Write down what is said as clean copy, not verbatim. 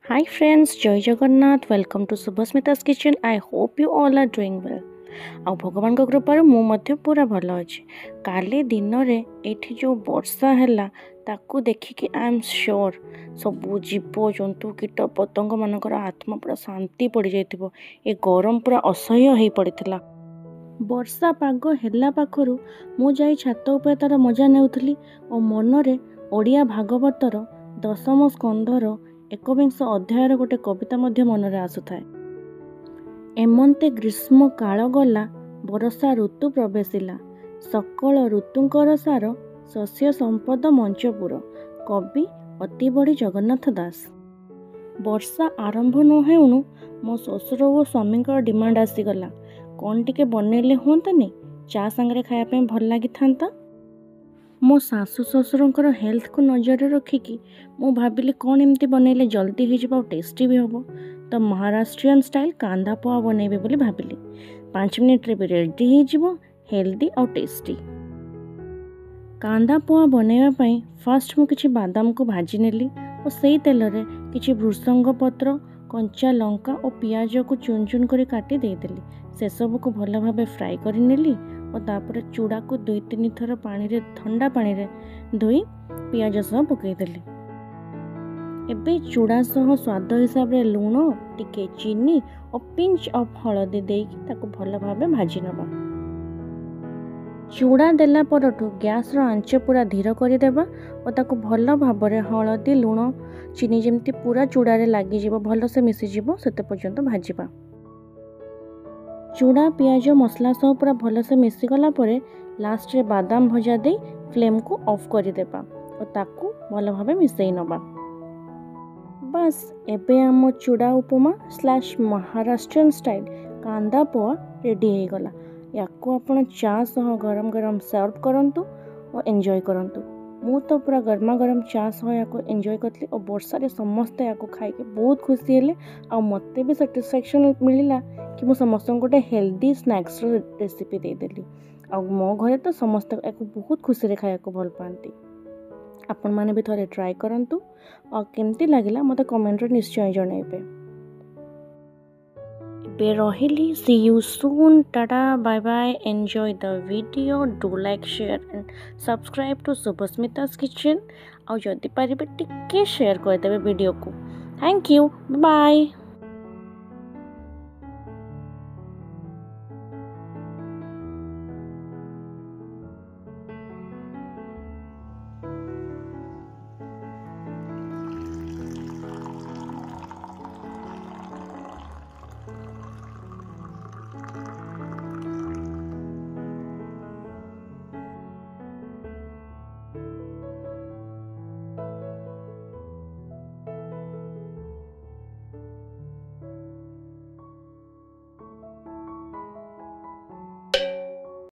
Hi friends, Joy Jagannath. Welcome to Subhasmita's Kitchen. I hope you all are doing well. ଆଉ ଭଗବାନଙ୍କ କୃପାରୁ ମୁଁ ମଧ୍ୟ ପୁରା ଭଲ ଅଛି। କାଲି ଦିନରେ ଏଠି ଯେଉଁ ବର୍ଷା ହେଲା ତାକୁ ଦେଖିକି ଆଇ ଏମ୍ ସିଓର୍ ସବୁ ଜୀବଜନ୍ତୁ କୀଟ ପତଙ୍ଗମାନଙ୍କର ଆତ୍ମା ପୁରା ଶାନ୍ତି ପଡ଼ିଯାଇଥିବ। ଏ ଗରମ ପୁରା ଅସହ୍ୟ ହୋଇପଡ଼ିଥିଲା। ବର୍ଷା ପାଗ ହେଲା ପାଖରୁ ମୁଁ ଯାଇ ଛାତ ଉପରେ ତା'ର ମଜା ନେଉଥିଲି ଓ ମନରେ ଓଡ଼ିଆ ଭାଗବତର ଦଶମ ସ୍କନ୍ଧର ଏକବିଂଶ ଅଧ୍ୟାୟର ଗୋଟେ କବିତା ମଧ୍ୟ ମନରେ ଆସୁଥାଏ। ଏମନ୍ତେ ଗ୍ରୀଷ୍ମ କାଳ ଗଲା, ବର୍ଷା ଋତୁ ପ୍ରବେଶିଲା, ସକଳ ଋତୁଙ୍କର ସାର, ଶସ୍ୟ ସମ୍ପଦ ମଞ୍ଚପୁର। କବି ଅତିବଡ଼ି ଜଗନ୍ନାଥ ଦାସ। ବର୍ଷା ଆରମ୍ଭ ନ ହେଉଣୁ ମୋ ଶ୍ୱଶୁର ଓ ସ୍ୱାମୀଙ୍କର ଡିମାଣ୍ଡ ଆସିଗଲା, କ'ଣ ଟିକେ ବନେଇଲେ ହୁଅନ୍ତାନି, ଚା ସାଙ୍ଗରେ ଖାଇବା ପାଇଁ ଭଲ ଲାଗିଥାନ୍ତା। ମୋ ଶାଶୁ ଶ୍ୱଶୁରଙ୍କର ହେଲ୍ଥକୁ ନଜରରେ ରଖିକି ମୁଁ ଭାବିଲି କ'ଣ ଏମିତି ବନେଇଲେ ଜଲ୍ଦି ହେଇଯିବ ଆଉ ଟେଷ୍ଟି ବି ହେବ। ତ ମହାରାଷ୍ଟ୍ରିଆନ୍ ଷ୍ଟାଇଲ୍ କାନ୍ଦା ପୋହା ବନେଇବି ବୋଲି ଭାବିଲି। 5 ମିନିଟ୍ରେ ବି ରେଡ଼ି ହେଇଯିବ, ହେଲ୍ଦି ଆଉ ଟେଷ୍ଟି। କାନ୍ଦା ପୋହା ବନେଇବା ପାଇଁ ଫାର୍ଷ୍ଟ ମୁଁ କିଛି ବାଦାମକୁ ଭାଜି ନେଲି ଓ ସେଇ ତେଲରେ କିଛି ଭୃସଙ୍ଗ ପତ୍ର, କଞ୍ଚା ଲଙ୍କା ଓ ପିଆଜକୁ ଚୁନ ଚୁନ କରି କାଟି ଦେଇଦେଲି। ସେସବୁକୁ ଭଲ ଭାବେ ଫ୍ରାଏ କରିନେଲି ଓ ତାପରେ ଚୁଡ଼ାକୁ 2-3 ଥର ଥଣ୍ଡା ପାଣିରେ ଧୋଇ ପିଆଜ ସହ ପକାଇଦେଲି। ଏବେ ଚୁଡ଼ା ସହ ସ୍ୱାଦ ହିସାବରେ ଲୁଣ, ଟିକେ ଚିନି ଓ ପିଞ୍ଚ ଅଫ୍ ହଳଦୀ ଦେଇକି ତାକୁ ଭଲ ଭାବେ ଭାଜି ନେବା। ଚୁଡ଼ା ଦେଲା ପରଠୁ ଗ୍ୟାସ୍ର ଆଞ୍ଚ ପୁରା ଧୀର କରିଦେବା ଓ ତାକୁ ଭଲ ଭାବରେ ହଳଦୀ, ଲୁଣ, ଚିନି ଯେମିତି ପୁରା ଚୁଡ଼ାରେ ଲାଗିଯିବ, ଭଲସେ ମିଶିଯିବ, ସେତେ ପର୍ଯ୍ୟନ୍ତ ଭାଜିବା। ଚୁଡ଼ା, ପିଆଜ, ମସଲା ସହ ପୁରା ଭଲସେ ମିଶିଗଲା ପରେ ଲାଷ୍ଟରେ ବାଦାମ ଭଜା ଦେଇ ଫ୍ଲେମ୍କୁ ଅଫ୍ କରିଦେବା ଓ ତାକୁ ଭଲ ଭାବେ ମିଶାଇ ନେବା। ବାସ୍, ଏବେ ଆମ ଚୁଡ଼ା ଉପମା / ମହାରାଷ୍ଟ୍ରିଆନ୍ ଷ୍ଟାଇଲ୍ କାନ୍ଦା ପୋହା ରେଡ଼ି ହେଇଗଲା। ୟାକୁ ଆପଣ ଚା ସହ ଗରମ ଗରମ ସର୍ଭ କରନ୍ତୁ ଓ ଏନ୍ଜୟ କରନ୍ତୁ। ମୁଁ ତ ପୁରା ଗରମା ଗରମ ଚା ସହ ୟାକୁ ଏନ୍ଜୟ କରିଥିଲି ଓ ବର୍ଷାରେ ସମସ୍ତେ ୟାକୁ ଖାଇକି ବହୁତ ଖୁସି ହେଲେ। ଆଉ ମୋତେ ବି ସାଟିସ୍ଫ୍ୟାକ୍ସନ୍ ମିଳିଲା କି ମୁଁ ସମସ୍ତଙ୍କୁ ଗୋଟେ ହେଲ୍ଦି ସ୍ନାକ୍ସର ରେସିପି ଦେଇଦେଲି। ଆଉ ମୋ ଘରେ ତ ସମସ୍ତେ ୟାକୁ ବହୁତ ଖୁସିରେ ଖାଇବାକୁ ଭଲ ପାଆନ୍ତି। ଆପଣମାନେ ବି ଥରେ ଟ୍ରାଏ କରନ୍ତୁ ଆଉ କେମିତି ଲାଗିଲା ମୋତେ କମେଣ୍ଟରେ ନିଶ୍ଚୟ ଜଣାଇବେ। ଏବେ ରହିଲି, see you soon, Tata, bye bye, enjoy the video, do like, share and subscribe to Subhasmita's Kitchen। ଆଉ ଯଦି ପାରିବେ ଟିକେ ସେୟାର କରିଦେବେ ଭିଡ଼ିଓକୁ। Thank you, bye.